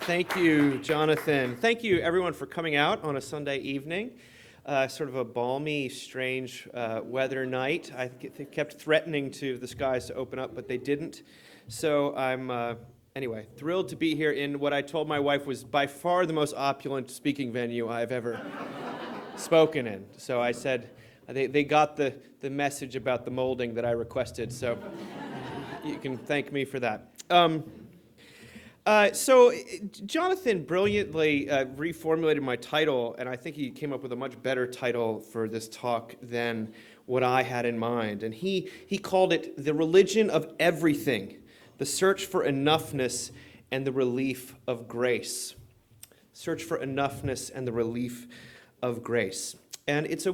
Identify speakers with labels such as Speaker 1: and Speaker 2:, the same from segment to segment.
Speaker 1: Thank you, Jonathan. Thank you, everyone, for coming out on a Sunday evening. Sort of a balmy, strange weather night. I kept threatening to the skies to open up, but they didn't. So I'm, anyway, thrilled to be here in what I told my wife was by far the most opulent speaking venue I've ever spoken in. So I said, they got the message about the molding that I requested, so you can thank me for that. So Jonathan brilliantly reformulated my title, and I think he came up with a much better title for this talk than what I had in mind. And he called it The Religion of Everything, the Search for Enoughness and the Relief of Grace. Search for Enoughness and the Relief of Grace. And it's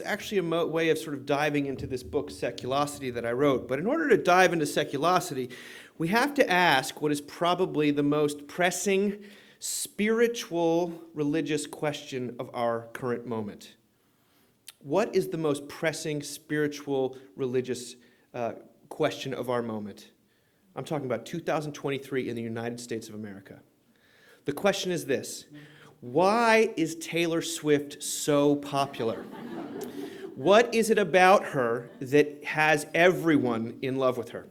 Speaker 1: actually a way of sort of diving into this book, Seculosity, that I wrote. But in order to dive into Seculosity, we have to ask what is probably the most pressing spiritual religious question of our current moment. What is the most pressing spiritual religious question of our moment? I'm talking about 2023 in the United States of America. The question is this: why is Taylor Swift so popular? What is it about her that has everyone in love with her?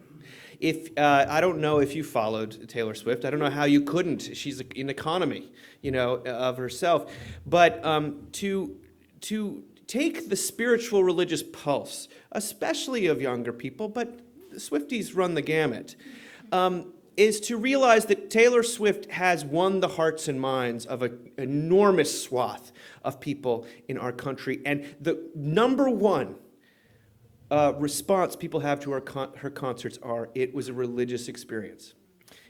Speaker 1: I don't know if you followed Taylor Swift. I don't know how you couldn't. She's an economy, of herself. But to take the spiritual religious pulse, especially of younger people, but the Swifties run the gamut, is to realize that Taylor Swift has won the hearts and minds of an enormous swath of people in our country. And the number one response people have to her concerts it was a religious experience.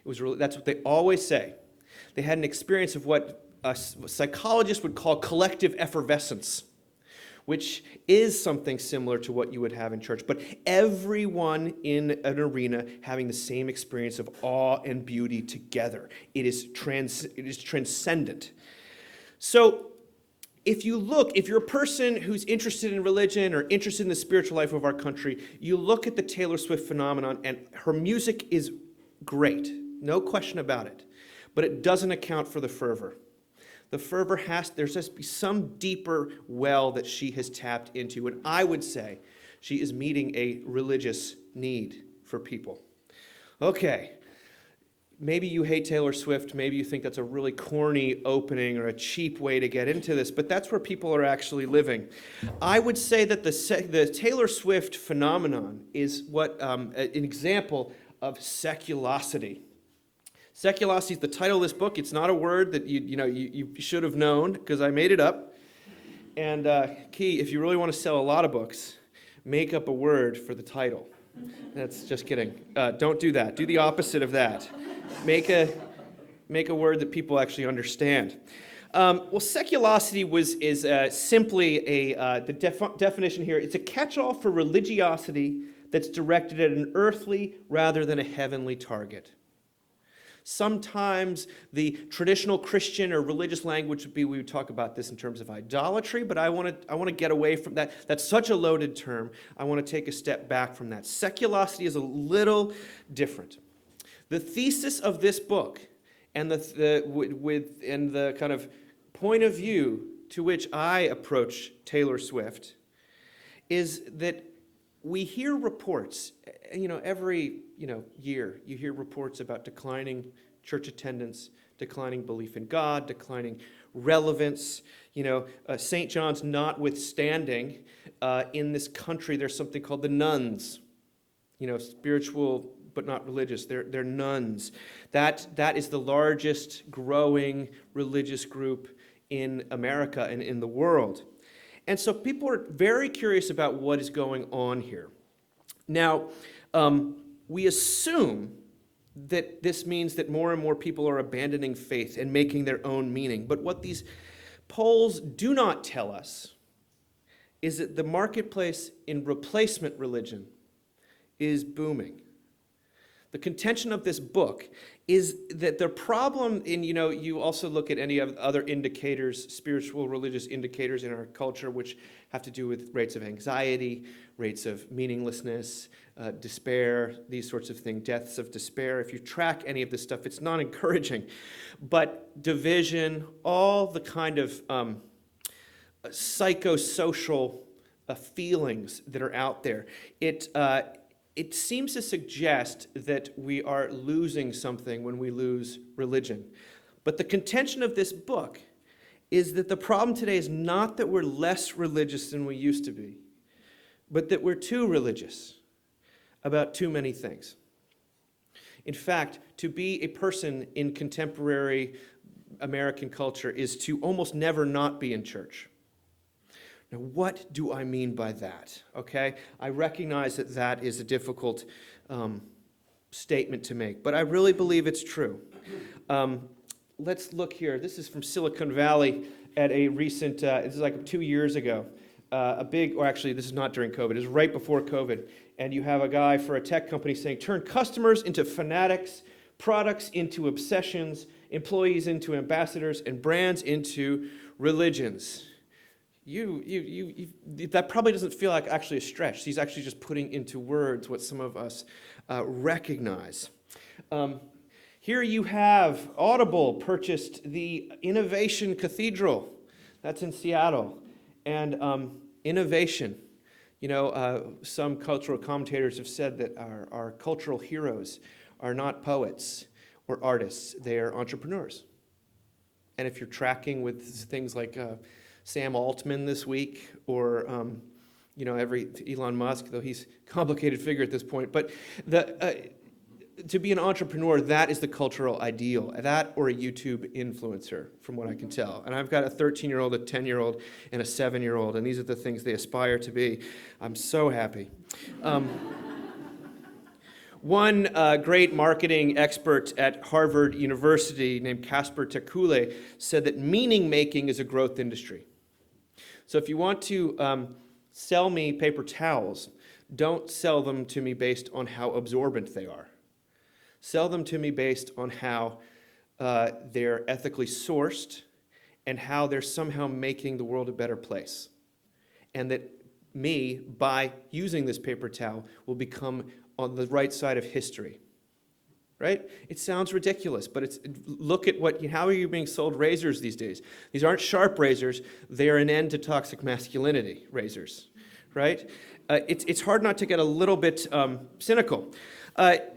Speaker 1: That's what they always say. They had an experience of what a psychologist would call collective effervescence, which is something similar to what you would have in church, but everyone in an arena having the same experience of awe and beauty together. It is transcendent. So if you're a person who's interested in religion or interested in the spiritual life of our country, you look at the Taylor Swift phenomenon, and her music is great, no question about it, but it doesn't account for the fervor. The fervor there's just some deeper well that she has tapped into, and I would say she is meeting a religious need for people. Okay, maybe you hate Taylor Swift, maybe you think that's a really corny opening or a cheap way to get into this, but that's where people are actually living. I would say that the Taylor Swift phenomenon is an example of seculosity. Seculosity is the title of this book. It's not a word that you should have known because I made it up. And Key, if you really want to sell a lot of books, make up a word for the title. That's just kidding. Don't do that. Do the opposite of that. Make a word that people actually understand. Seculosity is simply the definition here. It's a catch-all for religiosity that's directed at an earthly rather than a heavenly target. Sometimes the traditional Christian or religious language we would talk about this in terms of idolatry, but I want to get away from that. That's such a loaded term. I want to take a step back from that. Seculosity is a little different. The thesis of this book and the kind of point of view to which I approach Taylor Swift is that we hear reports, every year you hear reports about declining church attendance, declining belief in God, declining relevance. St. John's notwithstanding, in this country there's something called the nuns. Spiritual but not religious. They're nuns. That is the largest growing religious group in America and in the world. And so people are very curious about what is going on here. Now, we assume that this means that more and more people are abandoning faith and making their own meaning. But what these polls do not tell us is that the marketplace in replacement religion is booming. The contention of this book is that the problem in, you also look at any of other indicators, spiritual, religious indicators in our culture, which have to do with rates of anxiety, rates of meaninglessness, despair, these sorts of things, deaths of despair. If you track any of this stuff, it's not encouraging. But division, all the kind of psychosocial feelings that are out there, it seems to suggest that we are losing something when we lose religion. But the contention of this book is that the problem today is not that we're less religious than we used to be, but that we're too religious about too many things. In fact, to be a person in contemporary American culture is to almost never not be in church. Now, what do I mean by that? Okay, I recognize that that is a difficult statement to make, but I really believe it's true. Let's look here. This is from Silicon Valley at a recent, this is like 2 years ago. This is not during COVID, it was right before COVID. And you have a guy for a tech company saying, turn customers into fanatics, products into obsessions, employees into ambassadors, and brands into religions. That probably doesn't feel like actually a stretch. He's actually just putting into words what some of us recognize. Here you have Audible purchased the Innovation Cathedral. That's in Seattle. And innovation. Some cultural commentators have said that our cultural heroes are not poets or artists. They are entrepreneurs. And if you're tracking with things like Sam Altman this week, or every Elon Musk, though he's a complicated figure at this point. But to be an entrepreneur, that is the cultural ideal. That or a YouTube influencer, from what I can tell. And I've got a 13-year-old, a 10-year-old, and a 7-year-old, and these are the things they aspire to be. I'm so happy. One great marketing expert at Harvard University named Casper ter Kuile said that meaning making is a growth industry. So if you want to sell me paper towels, don't sell them to me based on how absorbent they are. Sell them to me based on how they're ethically sourced and how they're somehow making the world a better place. And that me, by using this paper towel, will become on the right side of history. Right? It sounds ridiculous, but look at how are you being sold razors these days? These aren't sharp razors, they are an end to toxic masculinity razors, right? It's hard not to get a little bit cynical.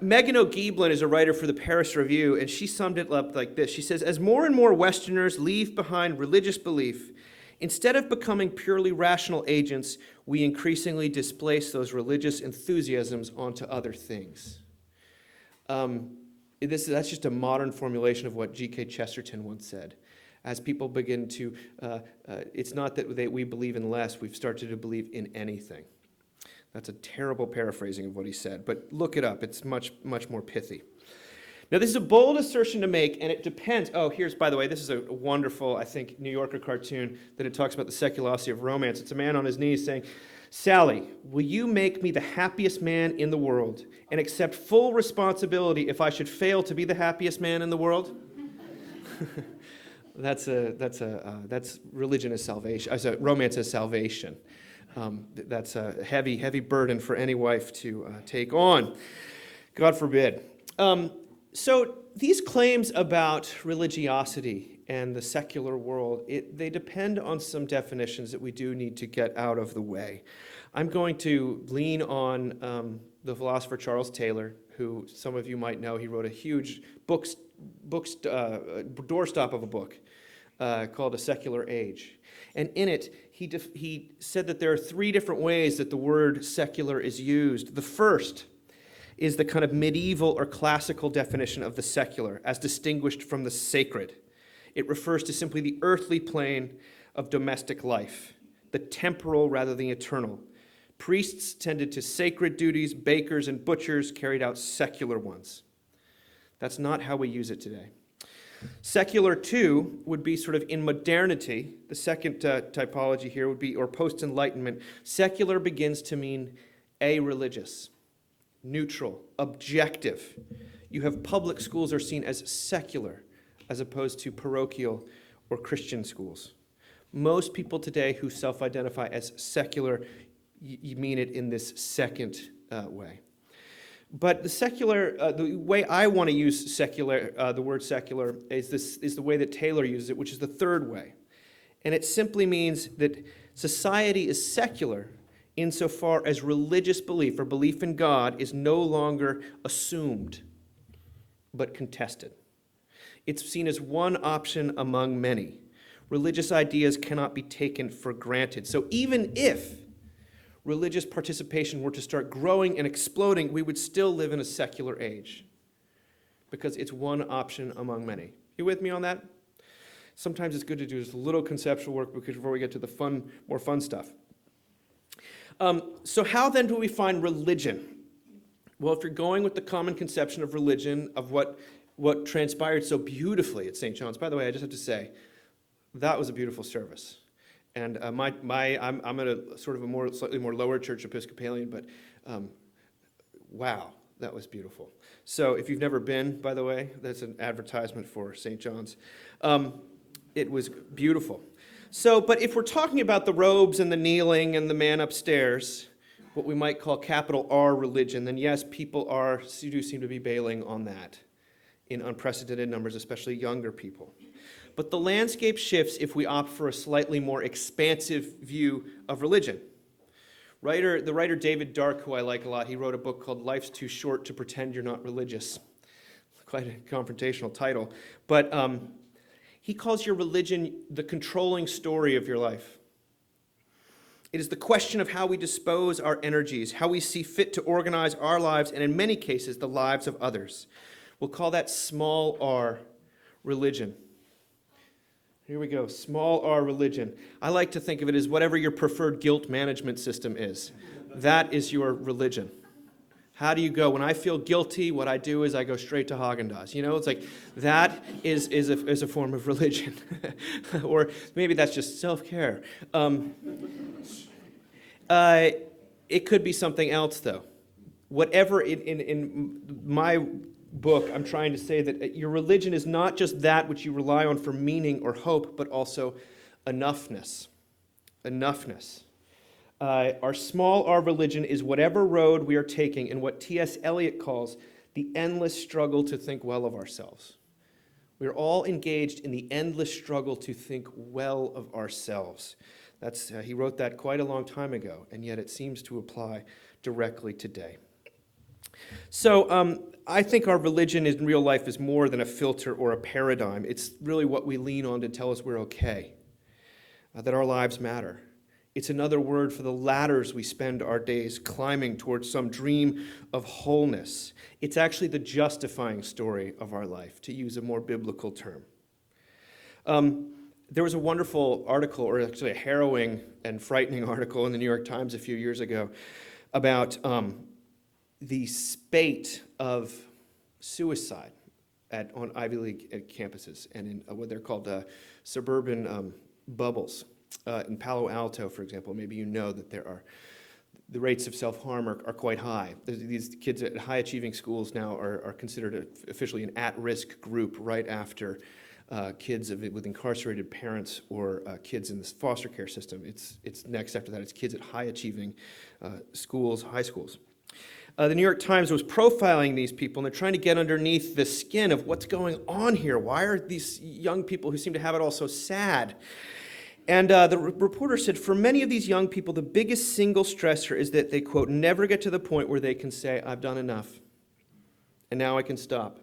Speaker 1: Megan O'Geeblin is a writer for the Paris Review, and she summed it up like this. She says, as more and more Westerners leave behind religious belief, instead of becoming purely rational agents, we increasingly displace those religious enthusiasms onto other things. That's just a modern formulation of what G.K. Chesterton once said. As people begin to, it's not that we believe in less, we've started to believe in anything. That's a terrible paraphrasing of what he said, but look it up. It's much, much more pithy. Now, this is a bold assertion to make, and it depends. Oh, by the way, this is a wonderful, I think, New Yorker cartoon that it talks about the secularity of romance. It's a man on his knees saying, Sally, will you make me the happiest man in the world and accept full responsibility if I should fail to be the happiest man in the world? That's religion as salvation, romance as salvation. That's a heavy, heavy burden for any wife to take on. God forbid. So these claims about religiosity and the secular world, they depend on some definitions that we do need to get out of the way. I'm going to lean on the philosopher Charles Taylor, who some of you might know. He wrote a huge doorstop of a book called A Secular Age. And in it, he said that there are 3 different ways that the word secular is used. The first is the kind of medieval or classical definition of the secular, as distinguished from the sacred. It refers to simply the earthly plane of domestic life, the temporal rather than the eternal. Priests tended to sacred duties, bakers and butchers carried out secular ones. That's not how we use it today. Secular, too, would be sort of in modernity. The second typology here would be, or post-Enlightenment. Secular begins to mean a-religious, neutral, objective. You have public schools are seen as secular as opposed to parochial or Christian schools. Most people today who self-identify as secular, you mean it in this second way. But the way I want to use secular, the word secular, is the way that Taylor uses it, which is the third way. And it simply means that society is secular insofar as religious belief or belief in God is no longer assumed, but contested. It's seen as one option among many. Religious ideas cannot be taken for granted. So even if religious participation were to start growing and exploding, we would still live in a secular age because it's one option among many. You with me on that? Sometimes it's good to do just a little conceptual work before we get to the more fun stuff. So how then do we find religion? Well, if you're going with the common conception of religion, of what transpired so beautifully at St. John's, by the way, I just have to say, that was a beautiful service. And I'm at a sort of a slightly more lower church Episcopalian, but wow, that was beautiful. So if you've never been, by the way, that's an advertisement for St. John's. It was beautiful. So, but if we're talking about the robes and the kneeling and the man upstairs, what we might call capital R religion, then yes, people do seem to be bailing on that in unprecedented numbers, especially younger people. But the landscape shifts if we opt for a slightly more expansive view of religion. The writer David Dark, who I like a lot, he wrote a book called Life's Too Short to Pretend You're Not Religious. Quite a confrontational title. But he calls your religion the controlling story of your life. It is the question of how we dispose our energies, how we see fit to organize our lives, and in many cases, the lives of others. We'll call that small r religion. Here we go, small r religion. I like to think of it as whatever your preferred guilt management system is. That is your religion. How do you go? When I feel guilty, what I do is I go straight to Haagen-Dazs. You know, it's like that is a form of religion. Or maybe that's just self-care. It could be something else, though. Whatever, in my book, I'm trying to say that your religion is not just that which you rely on for meaning or hope, but also enoughness. Enoughness. Our small r religion is whatever road we are taking in what T.S. Eliot calls the endless struggle to think well of ourselves. We are all engaged in the endless struggle to think well of ourselves. He wrote that quite a long time ago, and yet it seems to apply directly today. So I think our religion in real life is more than a filter or a paradigm. It's really what we lean on to tell us we're okay, that our lives matter. It's another word for the ladders we spend our days climbing towards some dream of wholeness. It's actually the justifying story of our life, to use a more biblical term. There was a wonderful article, or actually a harrowing and frightening article in the New York Times a few years ago about the spate of suicide on Ivy League campuses and in what they're called suburban bubbles. In Palo Alto, for example, maybe you know that the rates of self-harm are quite high. These kids at high-achieving schools now are considered officially an at-risk group right after kids with incarcerated parents or kids in the foster care system. It's next after that. It's kids at high-achieving schools, high schools. The New York Times was profiling these people, and they're trying to get underneath the skin of what's going on here. Why are these young people who seem to have it all so sad? And the reporter said, for many of these young people, the biggest single stressor is that they, quote, never get to the point where they can say, I've done enough, and now I can stop.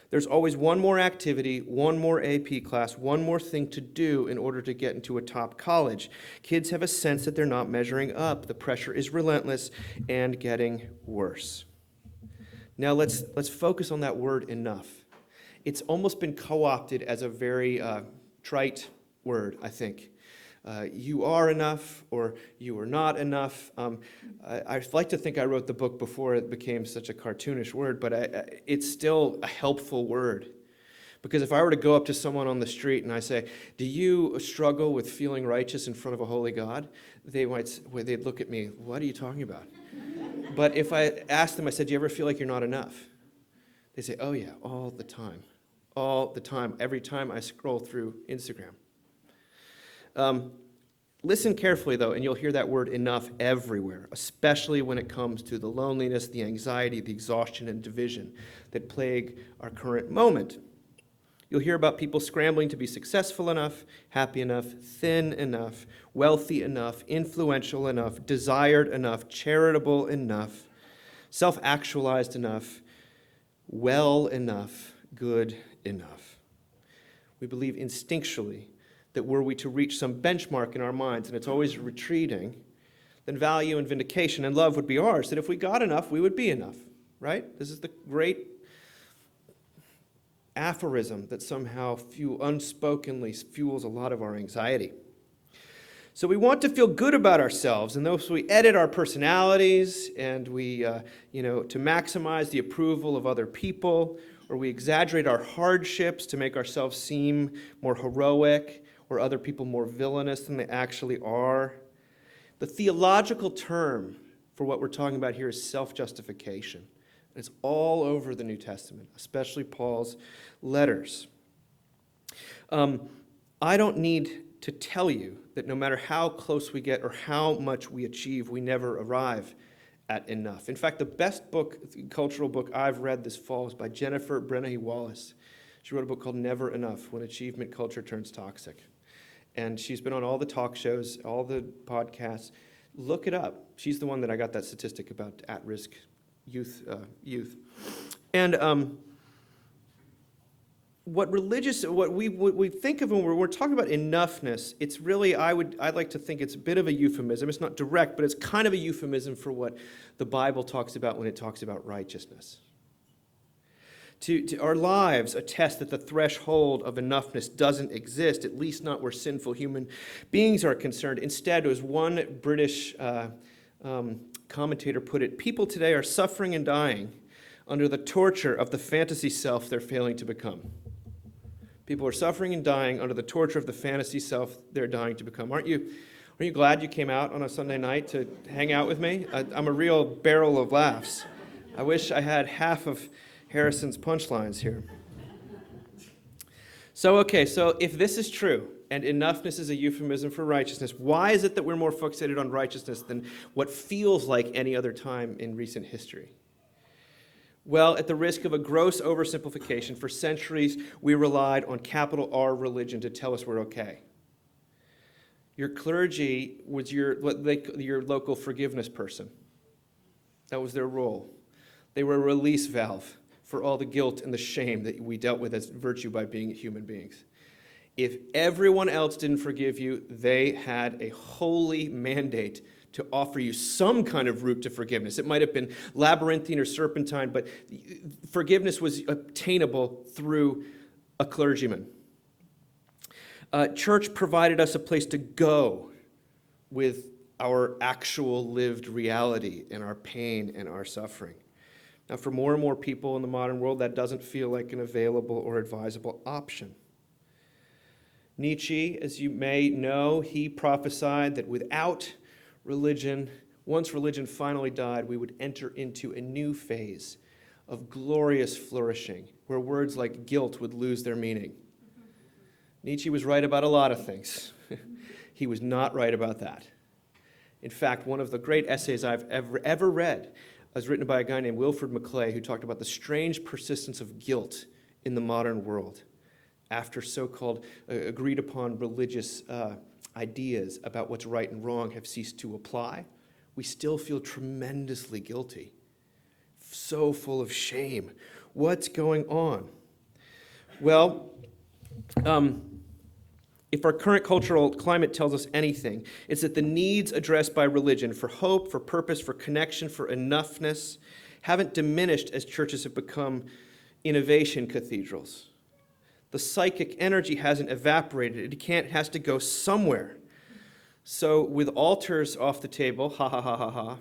Speaker 1: There's always one more activity, one more AP class, one more thing to do in order to get into a top college. Kids have a sense that they're not measuring up. The pressure is relentless and getting worse. Now let's focus on that word enough. It's almost been co-opted as a very trite word, I think. You are enough, or you are not enough. I like to think I wrote the book before it became such a cartoonish word, but it's still a helpful word. Because if I were to go up to someone on the street and I say, do you struggle with feeling righteous in front of a holy God? They'd look at me, what are you talking about? But if I asked them, I said, do you ever feel like you're not enough? They say, oh yeah, all the time. All the time. Every time I scroll through Instagram. Listen carefully, though, and you'll hear that word enough everywhere, especially when it comes to the loneliness, the anxiety, the exhaustion, and division that plague our current moment. You'll hear about people scrambling to be successful enough, happy enough, thin enough, wealthy enough, influential enough, desired enough, charitable enough, self-actualized enough, well enough, good enough. We believe instinctually that were we to reach some benchmark in our minds, and it's always retreating, then value and vindication and love would be ours, that if we got enough, we would be enough, right? This is the great aphorism that somehow unspokenly fuels a lot of our anxiety. So we want to feel good about ourselves, and thus we edit our personalities, and we, to maximize the approval of other people, or we exaggerate our hardships to make ourselves seem more heroic, or other people more villainous than they actually are. The theological term for what we're talking about here is self-justification. And it's all over the New Testament, especially Paul's letters. I don't need to tell you that no matter how close we get or how much we achieve, we never arrive at enough. In fact, the best cultural book I've read this fall is by Jennifer Brennan Wallace. She wrote a book called Never Enough, When Achievement Culture Turns Toxic. And she's been on all the talk shows, all the podcasts. Look it up. She's the one that I got that statistic about at-risk youth. And what we think of when we're talking about enoughness, it's really, I'd like to think it's a bit of a euphemism. It's not direct, but it's kind of a euphemism for what the Bible talks about when it talks about righteousness. To our lives attest that the threshold of enoughness doesn't exist, at least not where sinful human beings are concerned. Instead, as one British commentator put it, people today are suffering and dying under the torture of the fantasy self they're failing to become. People are suffering and dying under the torture of the fantasy self they're dying to become. Aren't you glad you came out on a Sunday night to hang out with me? I'm a real barrel of laughs. I wish I had half of Harrison's punchlines here. So if this is true, and enoughness is a euphemism for righteousness, why is it that we're more fixated on righteousness than what feels like any other time in recent history? Well, at the risk of a gross oversimplification, for centuries we relied on capital R religion to tell us we're okay. Your clergy was your local forgiveness person. That was their role. They were a release valve for all the guilt and the shame that we dealt with as virtue by being human beings. If everyone else didn't forgive you, they had a holy mandate to offer you some kind of route to forgiveness. It might have been labyrinthine or serpentine, but forgiveness was obtainable through a clergyman. Church provided us a place to go with our actual lived reality and our pain and our suffering. Now, for more and more people in the modern world, that doesn't feel like an available or advisable option. Nietzsche, as you may know, he prophesied that without religion, once religion finally died, we would enter into a new phase of glorious flourishing, where words like guilt would lose their meaning. Nietzsche was right about a lot of things. He was not right about that. In fact, one of the great essays I've ever read was written by a guy named Wilfred McClay, who talked about the strange persistence of guilt in the modern world after so-called agreed-upon religious ideas about what's right and wrong have ceased to apply. We still feel tremendously guilty, so full of shame. What's going on? Well, if our current cultural climate tells us anything, it's that the needs addressed by religion for hope, for purpose, for connection, for enoughness haven't diminished as churches have become innovation cathedrals. The psychic energy hasn't evaporated. It has to go somewhere. So with altars off the table, ha ha ha ha ha,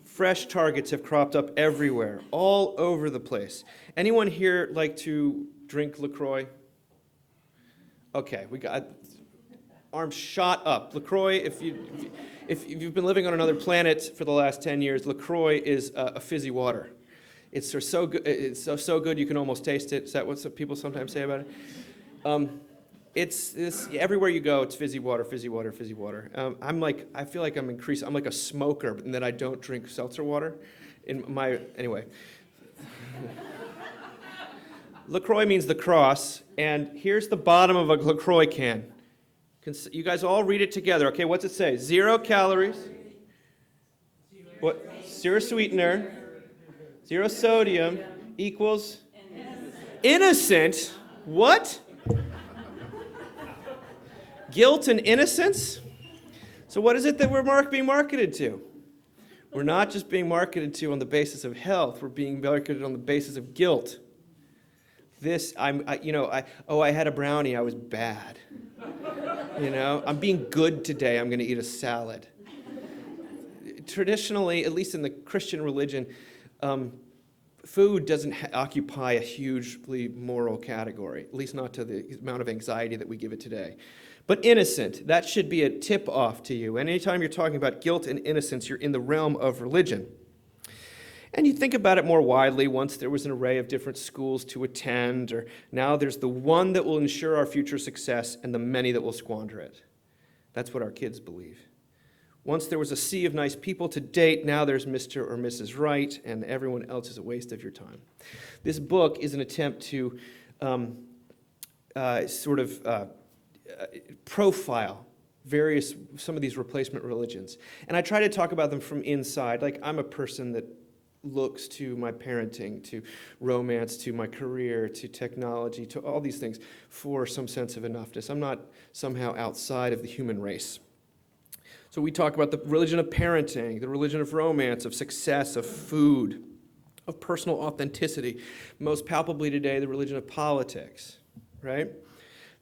Speaker 1: fresh targets have cropped up everywhere, all over the place. Anyone here like to drink LaCroix? Okay, arms shot up. LaCroix, if you've been living on another planet for the last 10 years, LaCroix is a fizzy water. It's so good. It's so good you can almost taste it. Is that what some people sometimes say about it? It's this everywhere you go. It's fizzy water, fizzy water, fizzy water. I feel like I'm like a smoker, and that I don't drink seltzer water. Anyway. LaCroix means the cross, and here's the bottom of a LaCroix can. You guys all read it together. Okay, what's it say? 0 calories. What? 0 sweetener. 0 sodium equals innocent. What? Guilt and innocence? So what is it that we're being marketed to? We're not just being marketed to on the basis of health. We're being marketed on the basis of guilt. I had a brownie. I was bad. I'm being good today. I'm going to eat a salad. Traditionally, at least in the Christian religion, food doesn't occupy a hugely moral category, at least not to the amount of anxiety that we give it today. But innocent, that should be a tip-off to you. And anytime you're talking about guilt and innocence, you're in the realm of religion. And you think about it more widely. Once there was an array of different schools to attend, or now there's the one that will ensure our future success and the many that will squander it. That's what our kids believe. Once there was a sea of nice people to date, now there's Mr. or Mrs. Right, and everyone else is a waste of your time. This book is an attempt to profile some of these replacement religions. And I try to talk about them from inside. Like, I'm a person that looks to my parenting, to romance, to my career, to technology, to all these things for some sense of enoughness. I'm not somehow outside of the human race. So we talk about the religion of parenting, the religion of romance, of success, of food, of personal authenticity. Most palpably today, the religion of politics, right?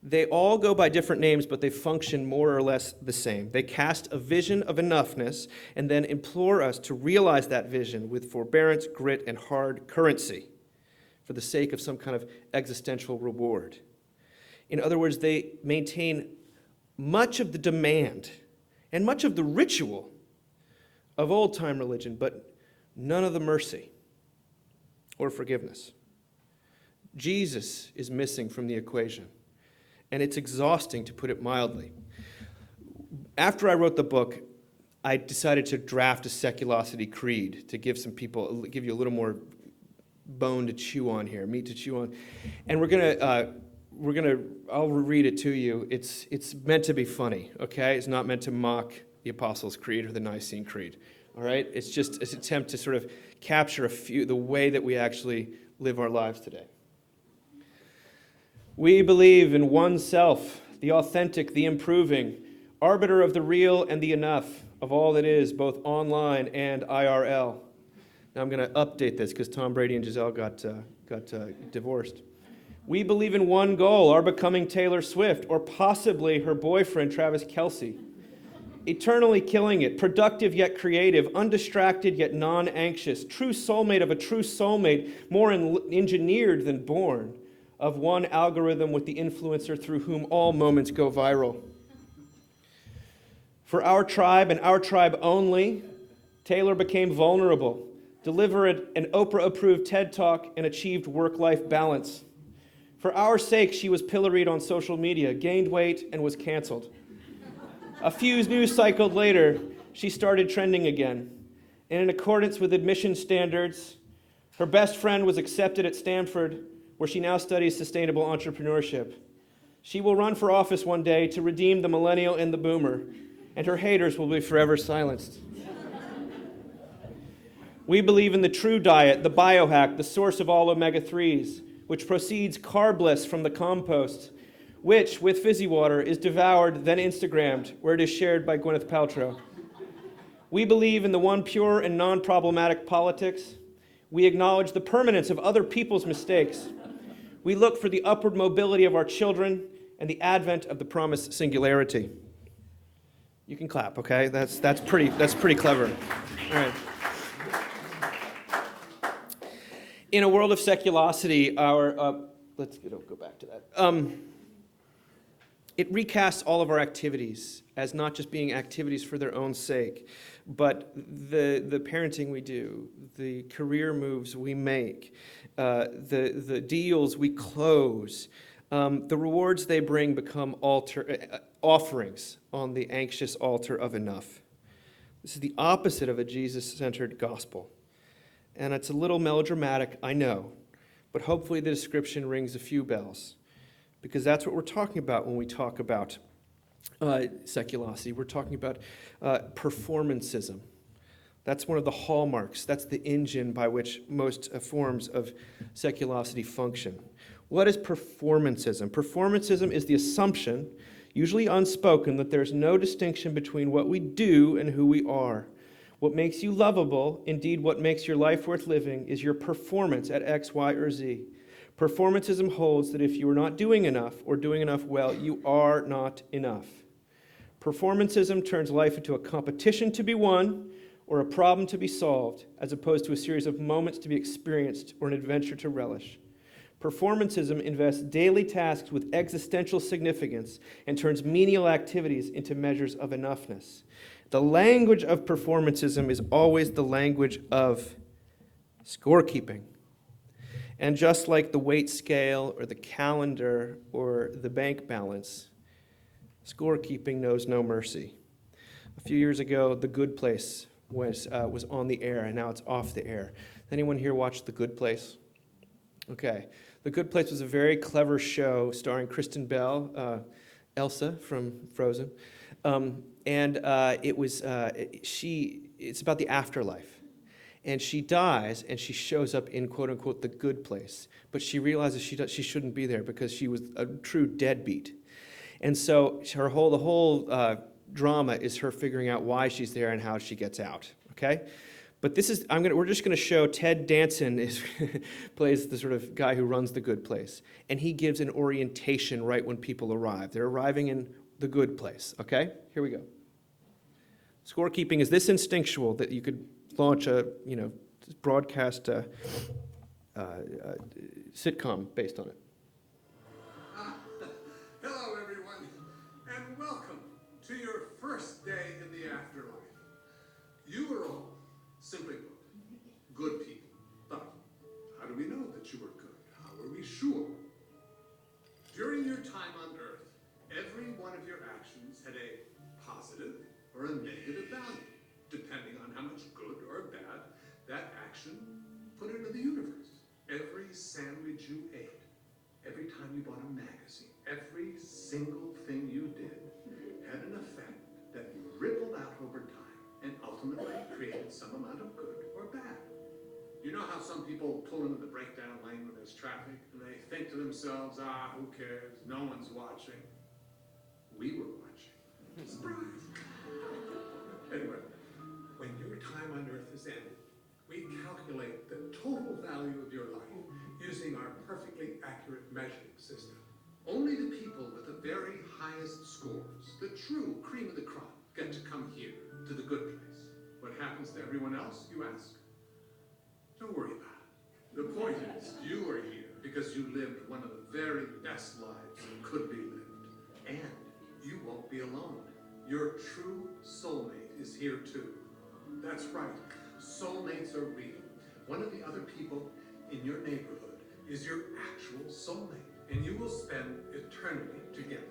Speaker 1: They all go by different names, but they function more or less the same. They cast a vision of enoughness and then implore us to realize that vision with forbearance, grit, and hard currency for the sake of some kind of existential reward. In other words, they maintain much of the demand and much of the ritual of old-time religion, but none of the mercy or forgiveness. Jesus is missing from the equation. And it's exhausting, to put it mildly. After I wrote the book, I decided to draft a seculosity creed to give you a little more bone to chew on here, meat to chew on. And I'll read it to you. It's meant to be funny, okay? It's not meant to mock the Apostles' Creed or the Nicene Creed, all right? It's just an attempt to sort of capture the way that we actually live our lives today. We believe in one self, the authentic, the improving, arbiter of the real and the enough of all that is, both online and IRL. Now I'm going to update this because Tom Brady and Giselle got divorced. We believe in one goal, our becoming Taylor Swift, or possibly her boyfriend, Travis Kelce. Eternally killing it, productive yet creative, undistracted yet non-anxious, true soulmate of a true soulmate, more engineered than born, of one algorithm with the influencer through whom all moments go viral. For our tribe and our tribe only, Taylor became vulnerable, delivered an Oprah-approved TED Talk, and achieved work-life balance. For our sake, she was pilloried on social media, gained weight, and was canceled. A few news cycles later, she started trending again. And in accordance with admission standards, her best friend was accepted at Stanford, where she now studies sustainable entrepreneurship. She will run for office one day to redeem the millennial and the boomer, and her haters will be forever silenced. We believe in the true diet, the biohack, the source of all omega-3s, which proceeds carbless from the compost, which, with fizzy water, is devoured, then Instagrammed, where it is shared by Gwyneth Paltrow. We believe in the one pure and non-problematic politics. We acknowledge the permanence of other people's mistakes. We look for the upward mobility of our children and the advent of the promised singularity. You can clap, okay? That's pretty clever. All right. In a world of seculosity, let's go back to that. It recasts all of our activities as not just being activities for their own sake, but the parenting we do, the career moves we make, the deals we close, the rewards they bring become offerings on the anxious altar of enough. This is the opposite of a Jesus-centered gospel. And it's a little melodramatic, I know, but hopefully the description rings a few bells, because that's what we're talking about when we talk about seculosity. We're talking about performancism. That's one of the hallmarks. That's the engine by which most forms of seculosity function. What is performancism? Performancism is the assumption, usually unspoken, that there's no distinction between what we do and who we are. What makes you lovable, indeed what makes your life worth living, is your performance at X, Y, or Z. Performantism holds that if you are not doing enough or doing enough well, you are not enough. Performantism turns life into a competition to be won or a problem to be solved, as opposed to a series of moments to be experienced or an adventure to relish. Performantism invests daily tasks with existential significance and turns menial activities into measures of enoughness. The language of performantism is always the language of scorekeeping. And just like the weight scale or the calendar or the bank balance, scorekeeping knows no mercy. A few years ago, The Good Place was on the air, and now it's off the air. Anyone here watch The Good Place? Okay. The Good Place was a very clever show starring Kristen Bell, Elsa from Frozen, it's about the afterlife. And she dies, and she shows up in quote-unquote the good place. But she realizes she shouldn't be there because she was a true deadbeat. And so the whole drama is her figuring out why she's there and how she gets out. Okay, but we're just going to show Ted Danson plays the sort of guy who runs the good place, and he gives an orientation right when people arrive. They're arriving in the good place. Okay, here we go. Scorekeeping is this instinctual that you could launch a broadcast sitcom based on it.
Speaker 2: Hello, everyone, and welcome to your first day in the afterlife. You are all, simply put, good people. But how do we know that you are good? How are we sure? During your time on Earth, every one of your actions had a positive or a negative value, depending on how much good or bad that action put into the universe. Every sandwich you ate, every time you bought a magazine, every single thing you did had an effect that rippled out over time and ultimately created some amount of good or bad. You know how some people pull into the breakdown lane when there's traffic and they think to themselves, who cares? No one's watching. We were watching. Surprise! Anyway, when your time on Earth is ended, we calculate the total value of your life using our perfectly accurate measuring system. Only the people with the very highest scores, the true cream of the crop, get to come here, to the good place. What happens to everyone else, you ask? Don't worry about it. The point is, you are here because you lived one of the very best lives that could be lived. And you won't be alone. Your true soulmate is here too. That's right, soulmates are real. One of the other people in your neighborhood is your actual soulmate, and you will spend eternity together.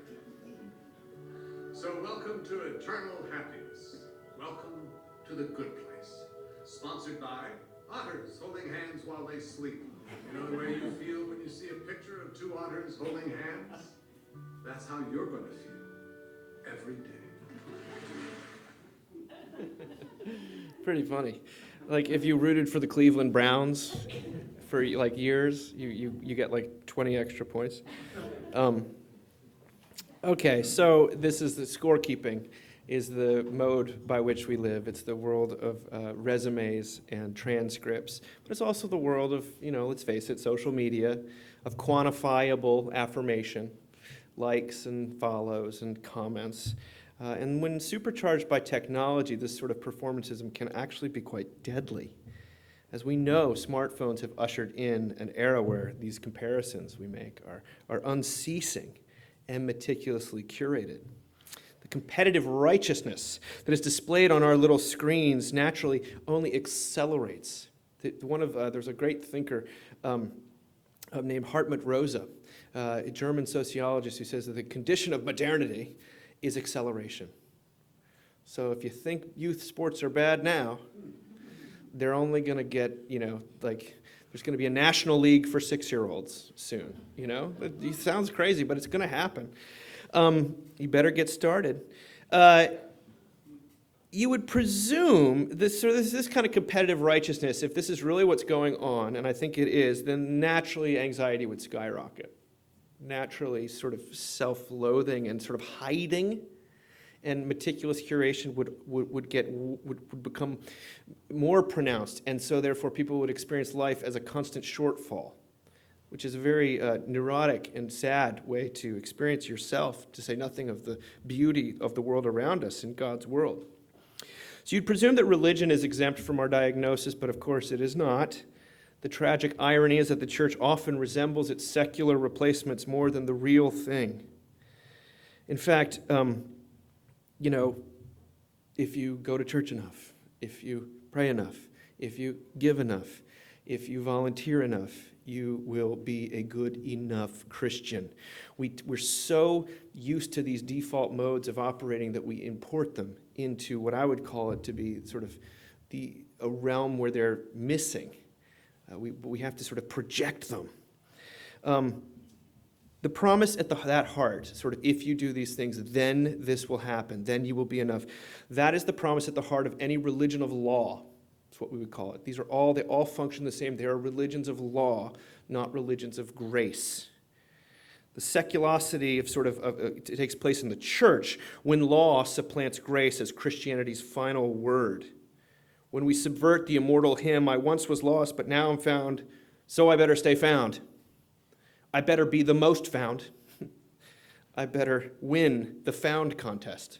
Speaker 2: So welcome to eternal happiness. Welcome to the good place. Sponsored by otters holding hands while they sleep. You know the way you feel when you see a picture of two otters holding hands? That's how you're going to feel every day.
Speaker 1: Pretty funny. Like if you rooted for the Cleveland Browns for like years, you get like 20 extra points. Okay, so this is the scorekeeping is the mode by which we live. It's the world of resumes and transcripts, but it's also the world of, let's face it, social media, of quantifiable affirmation, likes and follows and comments. And when supercharged by technology, this sort of performancism can actually be quite deadly. As we know, smartphones have ushered in an era where these comparisons we make are unceasing and meticulously curated. The competitive righteousness that is displayed on our little screens naturally only accelerates. There's a great thinker named Hartmut Rosa, a German sociologist, who says that the condition of modernity is acceleration. So if you think youth sports are bad now, they're only going to get, there's going to be a national league for 6-year-olds soon. It sounds crazy, but it's going to happen. You better get started. You would presume this kind of competitive righteousness, if this is really what's going on, and I think it is, then naturally anxiety would skyrocket. Naturally sort of self-loathing and sort of hiding and meticulous curation would become more pronounced, and so therefore people would experience life as a constant shortfall, which is a very neurotic and sad way to experience yourself, to say nothing of the beauty of the world around us in God's world. So you'd presume that religion is exempt from our diagnosis, but of course it is not. The tragic irony is that the church often resembles its secular replacements more than the real thing. In fact, if you go to church enough, if you pray enough, if you give enough, if you volunteer enough, you will be a good enough Christian. We're so used to these default modes of operating that we import them into what I would call it to be sort of a realm where they're missing. We have to sort of project them. The promise at that heart, sort of, if you do these things, then this will happen, then you will be enough. That is the promise at the heart of any religion of law. That's what we would call it. They all function the same. They are religions of law, not religions of grace. The seculosity it takes place in the church when law supplants grace as Christianity's final word. When we subvert the immortal hymn, I once was lost, but now I'm found, so I better stay found. I better be the most found. I better win the found contest.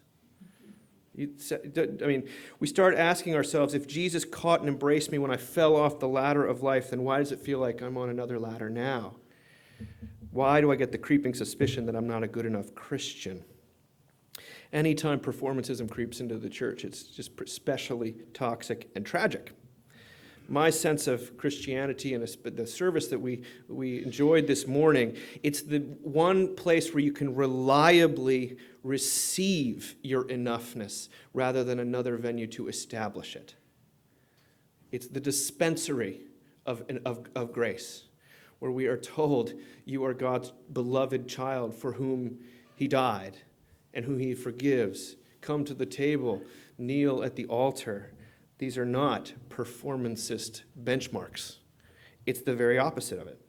Speaker 1: We start asking ourselves, if Jesus caught and embraced me when I fell off the ladder of life, then why does it feel like I'm on another ladder now? Why do I get the creeping suspicion that I'm not a good enough Christian? Anytime performancism creeps into the church, it's just especially toxic and tragic. My sense of Christianity and the service that we enjoyed this morning, it's the one place where you can reliably receive your enoughness rather than another venue to establish it. It's the dispensary of grace, where we are told you are God's beloved child for whom he died and whom he forgives. Come to the table, kneel at the altar. These are not performancist benchmarks. It's the very opposite of it.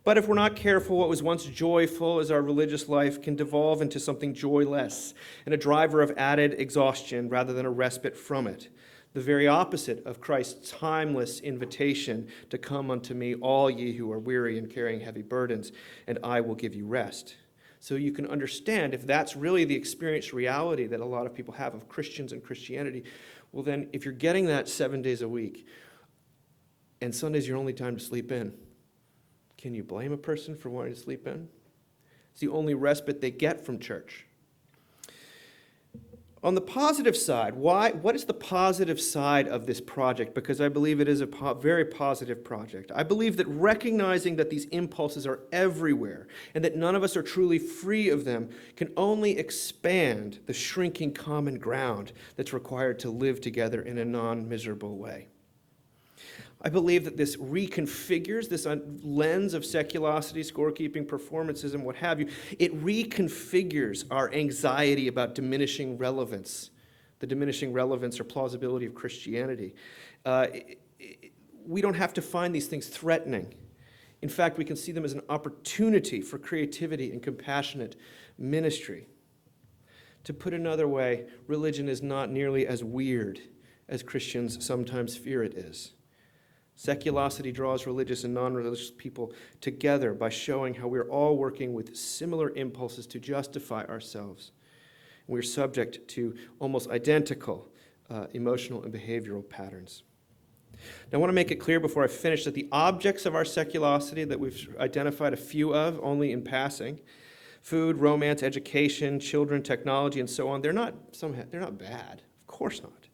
Speaker 1: But if we're not careful, what was once joyful as our religious life can devolve into something joyless and a driver of added exhaustion rather than a respite from it. The very opposite of Christ's timeless invitation to come unto me, all ye who are weary and carrying heavy burdens, and I will give you rest. So you can understand if that's really the experienced reality that a lot of people have of Christians and Christianity, well then, if you're getting that 7 days a week, and Sunday's your only time to sleep in, can you blame a person for wanting to sleep in? It's the only respite they get from church. On the positive side, what is the positive side of this project? Because I believe it is a very positive project. I believe that recognizing that these impulses are everywhere and that none of us are truly free of them can only expand the shrinking common ground that's required to live together in a non-miserable way. I believe that this reconfigures this lens of seculosity, scorekeeping, performancism, what have you. It reconfigures our anxiety about diminishing relevance, the diminishing relevance or plausibility of Christianity. We don't have to find these things threatening. In fact, we can see them as an opportunity for creativity and compassionate ministry. To put another way, religion is not nearly as weird as Christians sometimes fear it is. Seculosity draws religious and non-religious people together by showing how we're all working with similar impulses to justify ourselves. We're subject to almost identical emotional and behavioral patterns. Now, I want to make it clear before I finish that the objects of our seculosity that we've identified a few of only in passing, Food, romance, education, children, technology, and so on, they're not bad. Of course not.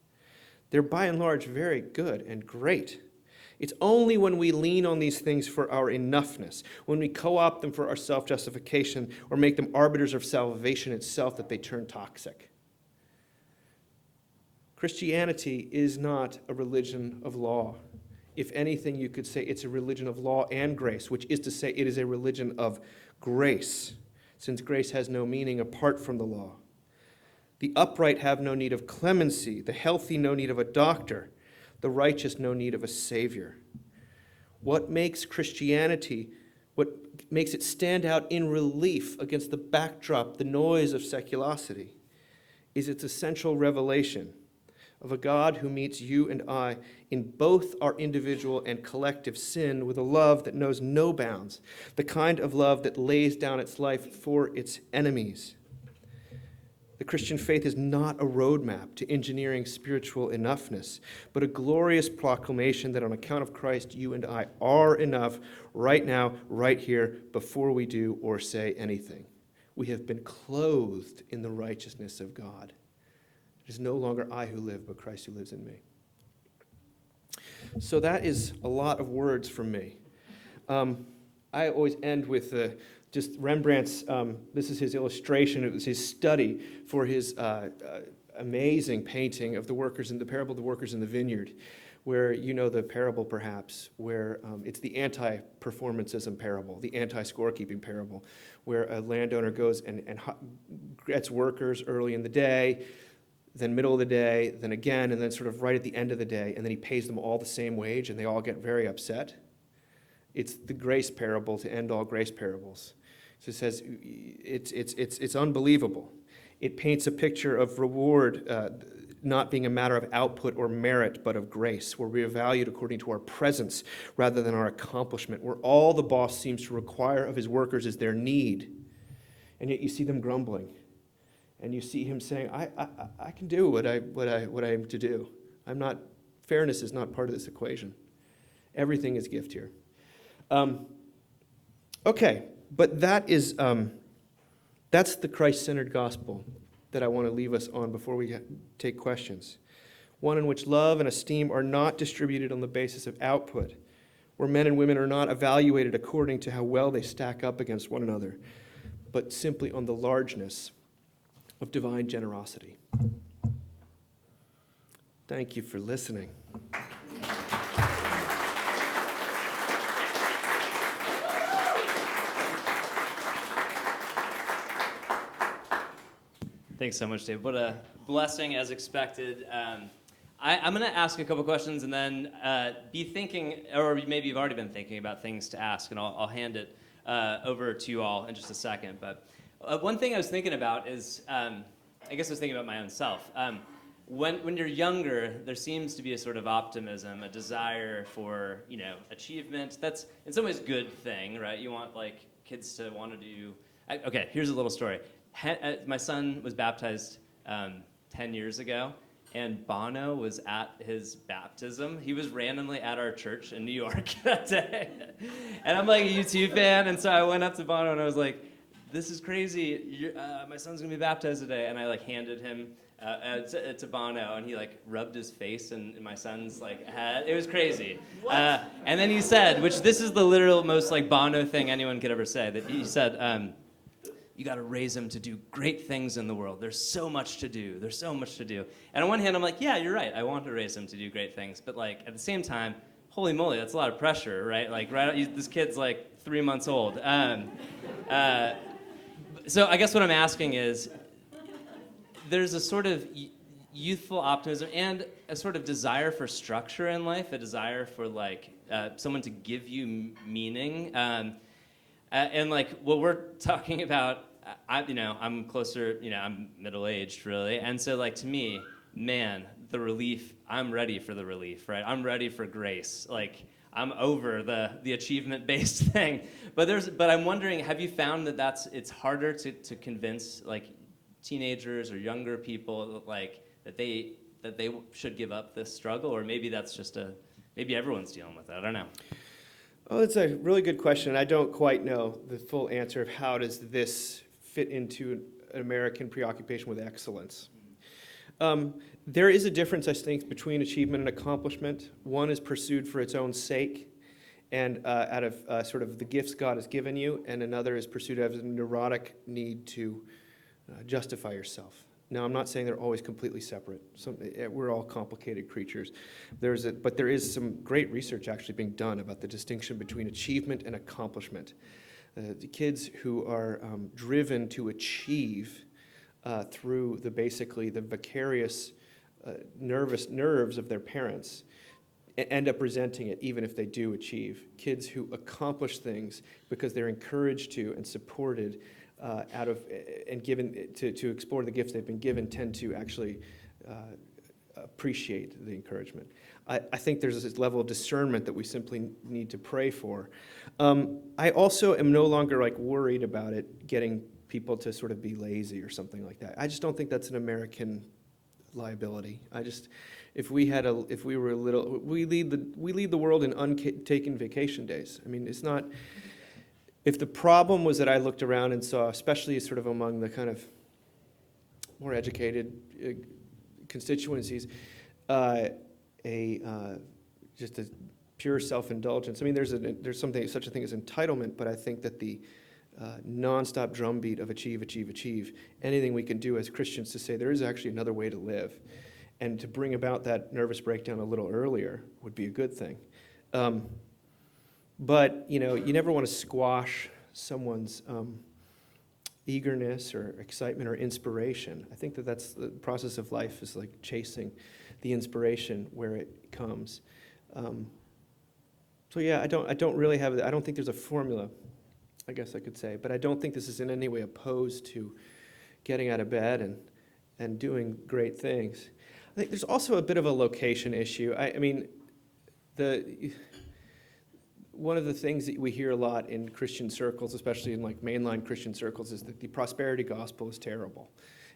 Speaker 1: They're by and large very good and great. It's only when we lean on these things for our enoughness, when we co-opt them for our self-justification or make them arbiters of salvation itself, that they turn toxic. Christianity is not a religion of law. If anything, you could say it's a religion of law and grace, which is to say it is a religion of grace, since grace has no meaning apart from the law. The upright have no need of clemency, the healthy no need of a doctor, the righteous no need of a savior. What makes Christianity, what makes it stand out in relief against the backdrop, the noise of seculosity, is its essential revelation of a God who meets you and I in both our individual and collective sin with a love that knows no bounds, the kind of love that lays down its life for its enemies. The Christian faith is not a roadmap to engineering spiritual enoughness, but a glorious proclamation that on account of Christ, you and I are enough right now, right here, before we do or say anything. We have been clothed in the righteousness of God. It is no longer I who live, but Christ who lives in me. So that is a lot of words from me. I always end with just Rembrandt's, this is his illustration, it was his study for his amazing painting of the workers in the parable of the workers in the vineyard, where you know the parable perhaps, where it's the anti-performancism parable, the anti-scorekeeping parable, where a landowner goes and gets workers early in the day, then middle of the day, then again, and then sort of right at the end of the day, and then he pays them all the same wage, and they all get very upset. It's the grace parable to end all grace parables. So it says it's unbelievable. It paints a picture of reward not being a matter of output or merit, but of grace, where we are valued according to our presence rather than our accomplishment, where all the boss seems to require of his workers is their need, and yet you see them grumbling. And you see him saying, I can do what I am to do. Fairness is not part of this equation. Everything is gift here. Okay, but that's the Christ-centered gospel that I want to leave us on before we take questions. One in which love and esteem are not distributed on the basis of output, where men and women are not evaluated according to how well they stack up against one another, but simply on the largeness of divine generosity. Thank you for listening.
Speaker 3: Thanks so much, Dave. What a blessing, as expected. I'm going to ask a couple questions and then be thinking, or maybe you've already been thinking about things to ask, and I'll hand it over to you all in just a second. But one thing I was thinking about is, I guess I was thinking about my own self. When you're younger, there seems to be a sort of optimism, a desire for, achievement. That's in some ways a good thing, right? You want kids to want to do. Okay, here's a little story. My son was baptized 10 years ago, and Bono was at his baptism. He was randomly at our church in New York that day. And I'm a U2 fan, and so I went up to Bono and I was like, this is crazy. My son's going to be baptized today. And I handed him to Bono, and he rubbed his face in my son's head. It was crazy. And then he said, which this is the literal most Bono thing anyone could ever say, that he said, you got to raise them to do great things in the world. There's so much to do. There's so much to do. And on one hand, I'm like, yeah, you're right. I want to raise them to do great things. But at the same time, holy moly, that's a lot of pressure, right? This kid's 3 months old. So I guess what I'm asking is, there's a sort of youthful optimism and a sort of desire for structure in life, a desire for someone to give you meaning. And what we're talking about, I'm closer, I'm middle-aged really. And so to me, man, the relief, I'm ready for the relief, right? I'm ready for grace. I'm over the achievement-based thing. But I'm wondering, have you found that it's harder to convince teenagers or younger people that they should give up this struggle, or maybe that's just maybe everyone's dealing with it. I don't know.
Speaker 1: Oh, it's a really good question. I don't quite know the full answer of how does this fit into an American preoccupation with excellence. There is a difference, I think, between achievement and accomplishment. One is pursued for its own sake and out of sort of the gifts God has given you, and another is pursued as a neurotic need to justify yourself. Now, I'm not saying they're always completely separate. We're all complicated creatures. But there is some great research actually being done about the distinction between achievement and accomplishment. The kids who are driven to achieve through basically the vicarious nerves of their parents end up resenting it even if they do achieve. Kids who accomplish things because they're encouraged to and supported out of and given to explore the gifts they've been given tend to actually appreciate the encouragement. I think there's this level of discernment that we simply need to pray for. I also am no longer worried about it getting people to sort of be lazy or something like that. I just don't think that's an American liability. If we lead the world in untaken vacation days. I mean, it's not. If the problem was that I looked around and saw, especially sort of among the kind of more educated constituencies, just a pure self-indulgence. I mean, there's such a thing as entitlement, but I think that the nonstop drumbeat of achieve, anything we can do as Christians to say there is actually another way to live, and to bring about that nervous breakdown a little earlier would be a good thing. But, you never want to squash someone's eagerness or excitement or inspiration. I think that's the process of life, is like chasing the inspiration where it comes. So yeah, I don't think there's a formula, I guess I could say, but I don't think this is in any way opposed to getting out of bed and doing great things. I think there's also a bit of a location issue. I mean, one of the things that we hear a lot in Christian circles, especially in mainline Christian circles, is that the prosperity gospel is terrible.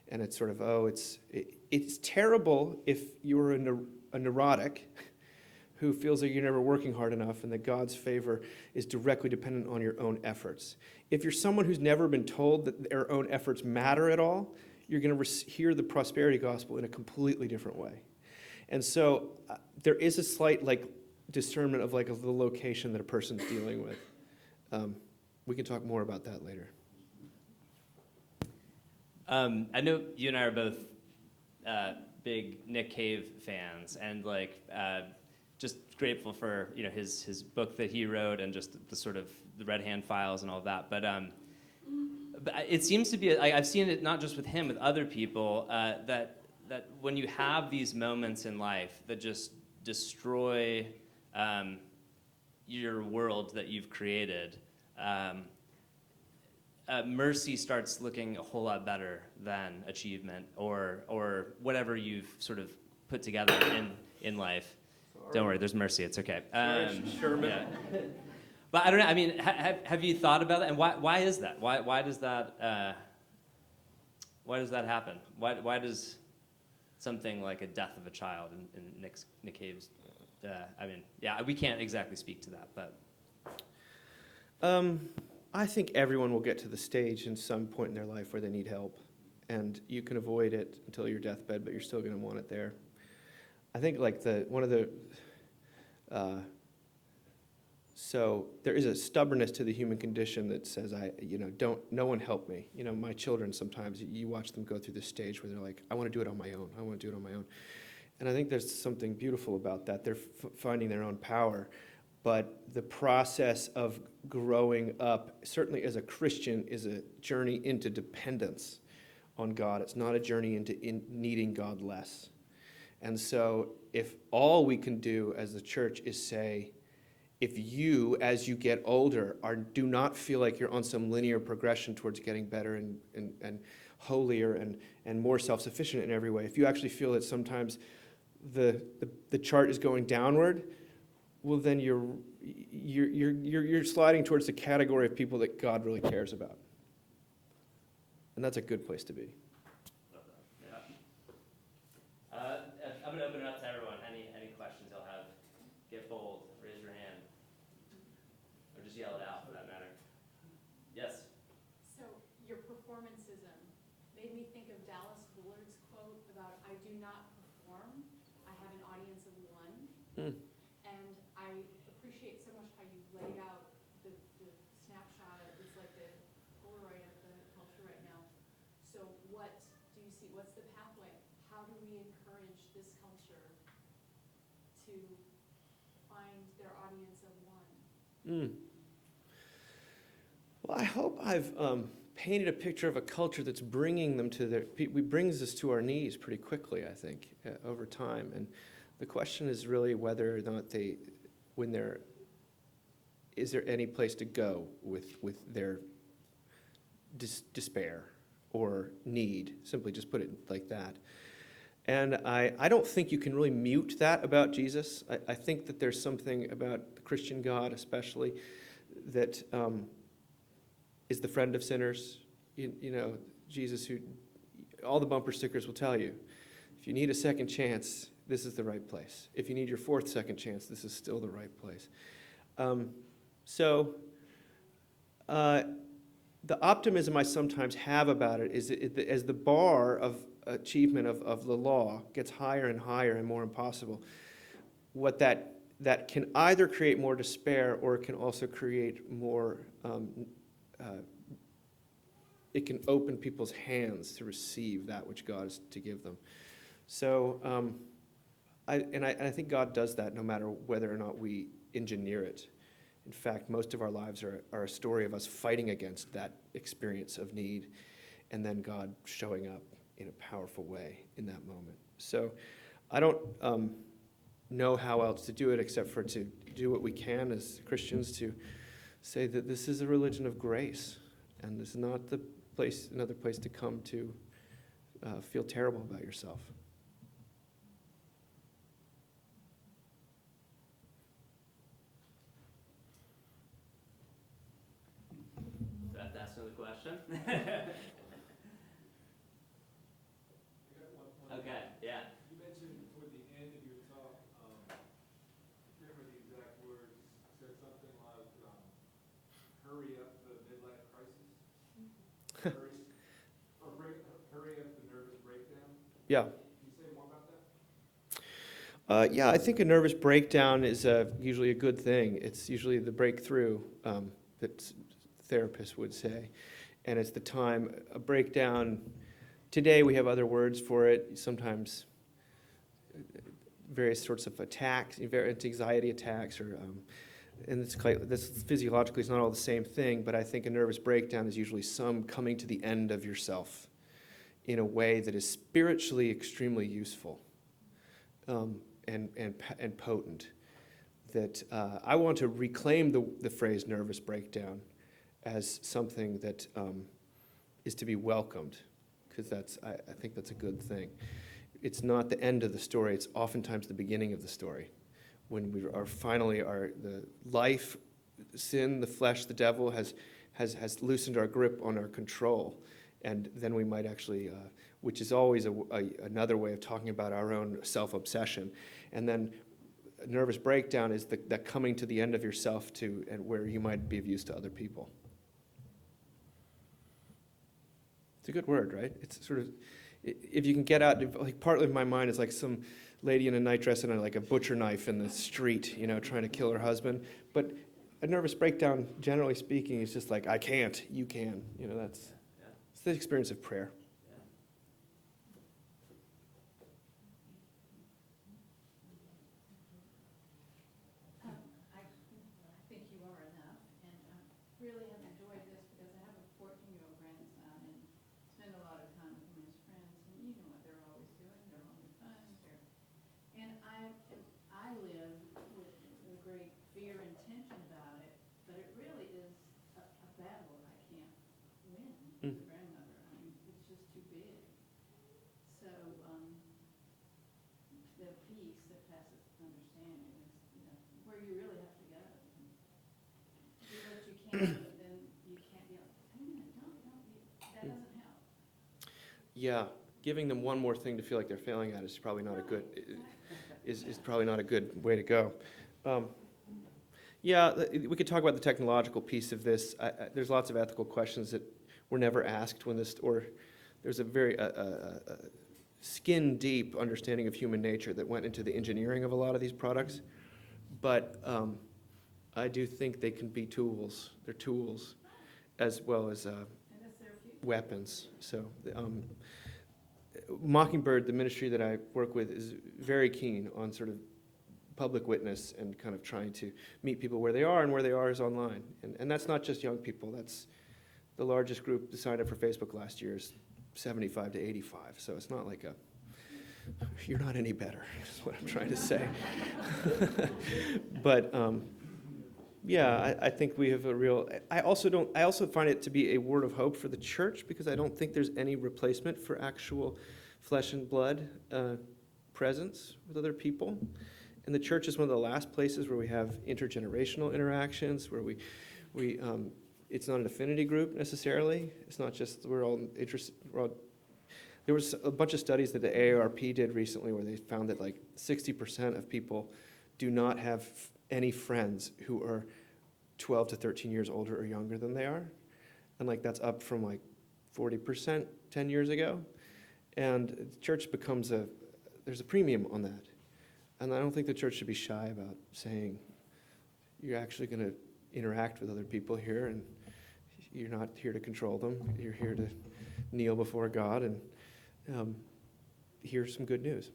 Speaker 1: And it's sort of, it's terrible if you're a neurotic who feels that you're never working hard enough and that God's favor is directly dependent on your own efforts. If you're someone who's never been told that their own efforts matter at all, you're going to hear the prosperity gospel in a completely different way. And so there is a slight discernment of the location that a person's dealing with. We can talk more about that later.
Speaker 3: I know you and I are both big Nick Cave fans, and just grateful for his book that he wrote and just the sort of the Red Hand Files and all of that. But it seems to be I've seen it not just with him, with other people that when you have these moments in life that just destroy your world that you've created, mercy starts looking a whole lot better than achievement or whatever you've sort of put together in life. Sorry. Don't worry, there's mercy. It's okay.
Speaker 1: Sherman.
Speaker 3: Yeah. But I don't know. I mean, have you thought about that? And why is that? Why does that happen? Why does something like a death of a child in Nick Cave's? We can't exactly speak to that, but.
Speaker 1: I think everyone will get to the stage in some point in their life where they need help, and you can avoid it until your deathbed, but you're still going to want it there. I think so there is a stubbornness to the human condition that says, no one help me. My children sometimes, you watch them go through this stage where they're like, I want to do it on my own. I want to do it on my own. And I think there's something beautiful about that. They're finding their own power. But the process of growing up, certainly as a Christian, is a journey into dependence on God. It's not a journey into needing God less. And so if all we can do as the church is say, if you, as you get older, do not feel like you're on some linear progression towards getting better and holier and more self-sufficient in every way, if you actually feel that sometimes the chart is going downward, well, then you're sliding towards the category of people that God really cares about. And that's a good place to be.
Speaker 3: Yeah. I'm going to open it up to everyone. Any questions you'll have, get bold, raise your hand, or just yell it out for that matter. Yes?
Speaker 4: So your performance made me think of Dallas Willard's quote about, "I do not perform, I have an audience of one."
Speaker 1: Hmm.
Speaker 4: And I appreciate so much how you laid out the snapshot, it's like the Polaroid of the culture right now. So what do you see, what's the pathway? How do we encourage this culture to find their audience of one?
Speaker 1: Hmm. Well, I hope I've painted a picture of a culture that's bringing them to their, we brings us to our knees pretty quickly, I think, over time. And the question is really whether or not they, when they're, is there any place to go with their despair or need? Simply just put it like that. And I don't think you can really mute that about Jesus. I think that there's something about the Christian God especially that is the friend of sinners. You know, Jesus, who all the bumper stickers will tell you, if you need a second chance, this is the right place. If you need your fourth second chance, this is still the right place. So the optimism I sometimes have about it is as the bar of achievement of the law gets higher and higher and more impossible, what that can either create more despair or it can also create more, it can open people's hands to receive that which God is to give them. So I think God does that no matter whether or not we engineer it. In fact, most of our lives are a story of us fighting against that experience of need and then God showing up in a powerful way in that moment. So I don't know how else to do it except for to do what we can as Christians to say that this is a religion of grace and this is not the place, another place to come to feel terrible about yourself.
Speaker 3: Do I have to ask another question? Okay, yeah.
Speaker 5: You mentioned toward the end of your talk, I can't remember the exact words, said something like, hurry up the midlife crisis? Hurry up the nervous breakdown?
Speaker 1: Yeah.
Speaker 5: Can you say more about that?
Speaker 1: Yeah, I think a nervous breakdown is usually a good thing. It's usually the breakthrough that therapists would say. And it's the time, a breakdown, today we have other words for it, sometimes various sorts of attacks, anxiety attacks, or, and this physiologically is not all the same thing, but I think a nervous breakdown is usually some coming to the end of yourself in a way that is spiritually extremely useful. And potent. That I want to reclaim the phrase nervous breakdown as something that is to be welcomed, because I think that's a good thing. It's not the end of the story, it's oftentimes the beginning of the story. When we are finally, the life, sin, the flesh, the devil has loosened our grip on our control. And then we might actually, which is always another way of talking about our own self-obsession. And then a nervous breakdown is that coming to the end of yourself and where you might be of use to other people. It's a good word, right? It's sort of, if you can get out, like partly of my mind is like some lady in a night dress and like a butcher knife in the street, trying to kill her husband. But a nervous breakdown, generally speaking, is just like, I can't, you can. It's the experience of prayer.
Speaker 6: I think you are enough, and I really have enjoyed this because I have a 14-year-old grandson and spend a lot of time with him and his friends, and you know what they're always doing. They're having fun. And I live with a great fear and tension about it, but it really is a battle I can't win as a grandmother. I mean, it's just too big. So the peace that passes understanding is, where you really have to go. Do what you can, but then you can't be like, hey, don't, that doesn't help.
Speaker 1: Yeah, giving them one more thing to feel like they're failing at is probably not a good, is probably not a good way to go. Yeah, we could talk about the technological piece of this. There's lots of ethical questions that were never asked when this, or there's a very skin-deep understanding of human nature that went into the engineering of a lot of these products. But I do think they can be tools. They're tools as well as
Speaker 6: And it's their future.
Speaker 1: weapons. So Mockingbird, the ministry that I work with, is very keen on sort of public witness and kind of trying to meet people where they are, and where they are is online. And that's not just young people. That's the largest group that signed up for Facebook last year is 75 to 85. So it's not like you're not any better, is what I'm trying to say. But yeah, I think we have a real, I also find it to be a word of hope for the church, because I don't think there's any replacement for actual flesh and blood presence with other people. And the church is one of the last places where we have intergenerational interactions, where we it's not an affinity group necessarily. It's not just we're all interested. There was a bunch of studies that the AARP did recently where they found that like 60% of people do not have any friends who are 12 to 13 years older or younger than they are. And like that's up from like 40% 10 years ago. And the church becomes there's a premium on that. And I don't think the church should be shy about saying, you're actually going to interact with other people here, and you're not here to control them. You're here to kneel before God and hear some good news.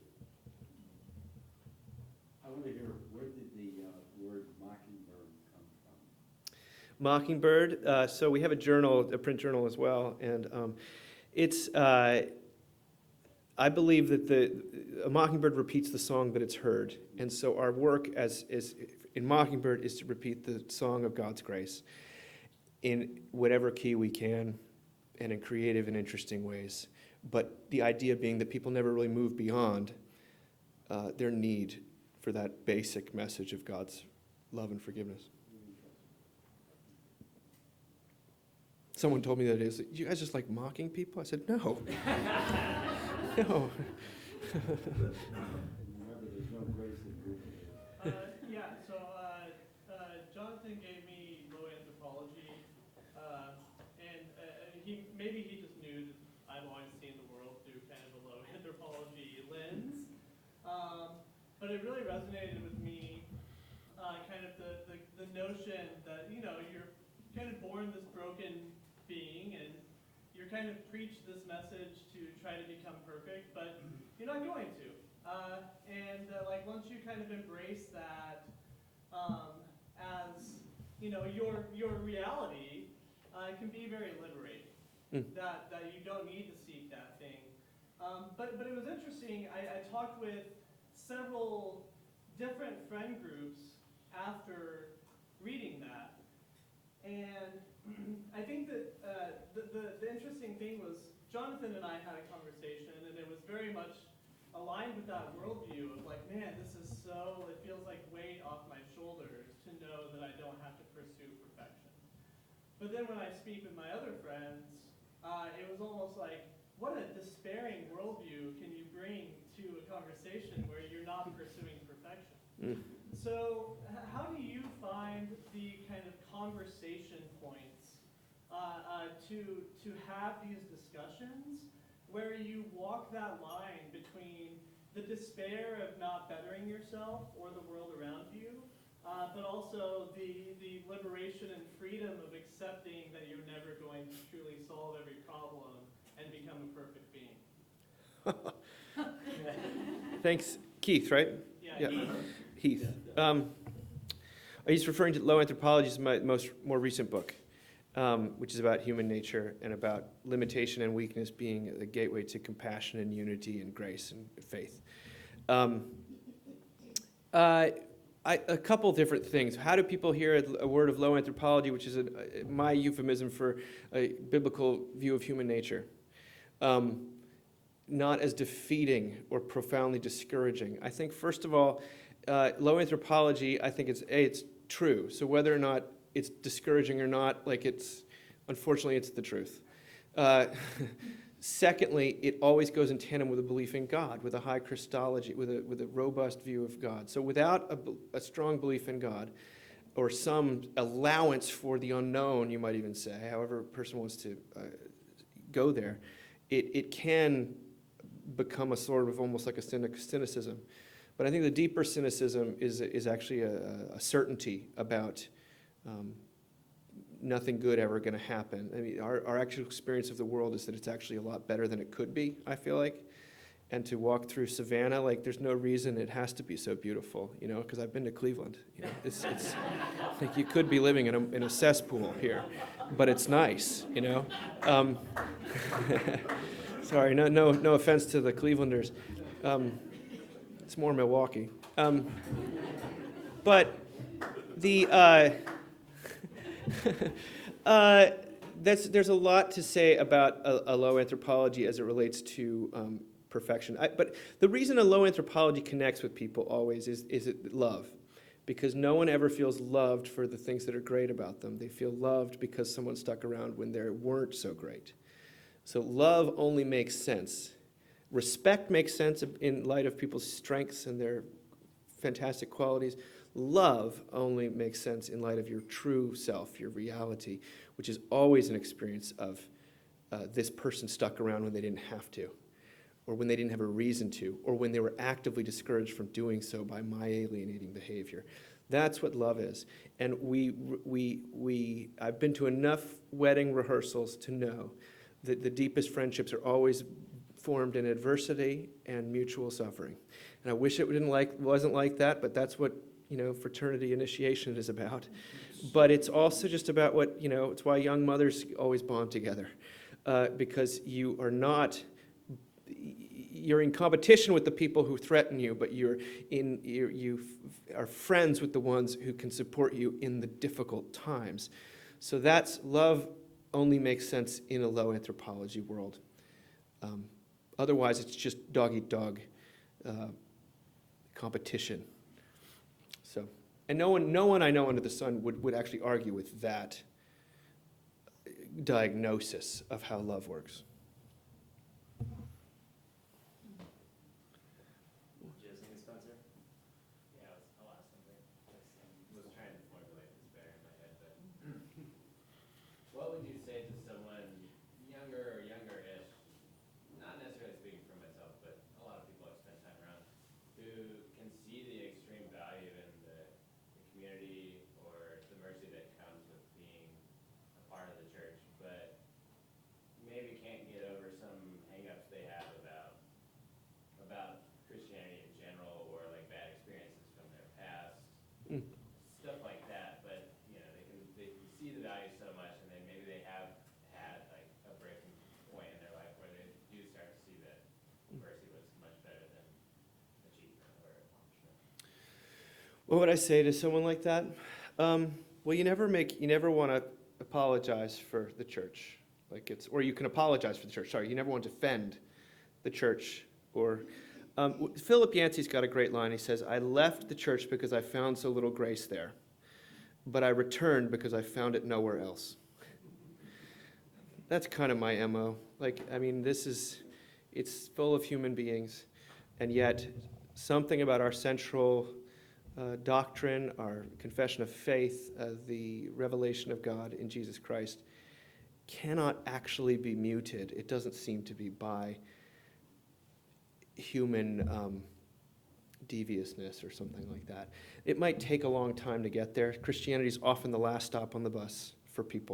Speaker 7: I want to hear, where did the word mockingbird come from?
Speaker 1: Mockingbird. So we have a journal, a print journal as well, and it's. I believe that a mockingbird repeats the song that it's heard, and so our work is in Mockingbird is to repeat the song of God's grace in whatever key we can, and in creative and interesting ways. But the idea being that people never really move beyond their need for that basic message of God's love and forgiveness. Someone told me that is, you guys just like mocking people? I said, no. No.
Speaker 7: Remember, there's no grace in Google.
Speaker 8: Jonathan gave me low anthropology, and maybe he just knew that I've always seen the world through kind of a low anthropology lens, but it really resonated with me, kind of the notion that, you're kind of born this broken being, and you're kind of preach this message to try to become perfect, but you're not going to. Once you kind of embrace that as your reality, it can be very liberating. That you don't need to seek that thing. But it was interesting. I talked with several different friend groups after reading that, and I think that the interesting thing was Jonathan and I had a conversation, and it was very much aligned with that worldview of like, man, it feels like weight off my shoulders to know that I don't have to pursue perfection. But then when I speak with my other friends, it was almost like, what a despairing worldview can you bring to a conversation where you're not pursuing perfection? So how do you find the kind of conversation points to have these discussions where you walk that line between the despair of not bettering yourself or the world around you, but also the liberation and freedom of accepting that you're never going to truly solve every problem and become a perfect being?
Speaker 1: Thanks. Keith, right?
Speaker 8: Yeah.
Speaker 1: Heath. He's referring to Low Anthropology, is my more recent book, which is about human nature and about limitation and weakness being the gateway to compassion and unity and grace and faith. A couple different things. How do people hear a word of low anthropology, which is my euphemism for a biblical view of human nature? Not as defeating or profoundly discouraging. I think, first of all, low anthropology, I think it's true. So whether or not it's discouraging or not, unfortunately, it's the truth. Secondly, it always goes in tandem with a belief in God, with a high Christology, with a robust view of God. So without a strong belief in God, or some allowance for the unknown, you might even say, however a person wants to go there, it can become a sort of almost like a cynicism. But I think the deeper cynicism is actually a certainty about nothing good ever going to happen. I mean, our actual experience of the world is that it's actually a lot better than it could be, I feel like. And to walk through Savannah, like, there's no reason it has to be so beautiful, you know, because I've been to Cleveland. You know, it's like you could be living in a cesspool here, but it's nice, you know. Sorry, no offense to the Clevelanders. It's more Milwaukee. But the there's a lot to say about a low anthropology as it relates to perfection. But the reason a low anthropology connects with people always is it love. Because no one ever feels loved for the things that are great about them. They feel loved because someone stuck around when they weren't so great. So love only makes sense. Respect makes sense in light of people's strengths and their fantastic qualities. Love only makes sense in light of your true self, your reality, which is always an experience of this person stuck around when they didn't have to, or when they didn't have a reason to, or when they were actively discouraged from doing so by my alienating behavior. That's what love is. And I've been to enough wedding rehearsals to know that the deepest friendships are always formed in adversity and mutual suffering. And I wish it wasn't like that, but that's what, you know, fraternity initiation is about. But it's also just about what, you know, it's why young mothers always bond together. Because you're in competition with the people who threaten you, but you are friends with the ones who can support you in the difficult times. So that's love only makes sense in a low anthropology world. Otherwise, it's just dog-eat-dog competition. So, and no one I know under the sun would actually argue with that diagnosis of how love works.
Speaker 3: Did you have something, Spencer? Yeah, I'll ask something. I was trying to formulate this better in my head, but what would you say to someone younger or younger-ish, not necessarily speaking for myself, but a lot of people I've spent time around, who can see the extreme value in the community or the mercy that comes with being a part of the church, but maybe can't get over some hang-ups they have about Christianity in general, or like bad experiences from their past, stuff like that. But you know, they can see the value so much, and then maybe they have had like a breaking point in their life where they do start to see that mercy was much better than achievement or accomplishment.
Speaker 1: What would I say to someone like that? Well, you never want to apologize for the church, or you can apologize for the church. Sorry, you never want to defend the church. Or Philip Yancey's got a great line. He says, "I left the church because I found so little grace there, but I returned because I found it nowhere else." That's kind of my MO. It's full of human beings, and yet something about our central doctrine, our confession of faith, the revelation of God in Jesus Christ, cannot actually be muted. It doesn't seem to be by human deviousness or something like that. It might take a long time to get there. Christianity is often the last stop on the bus for people.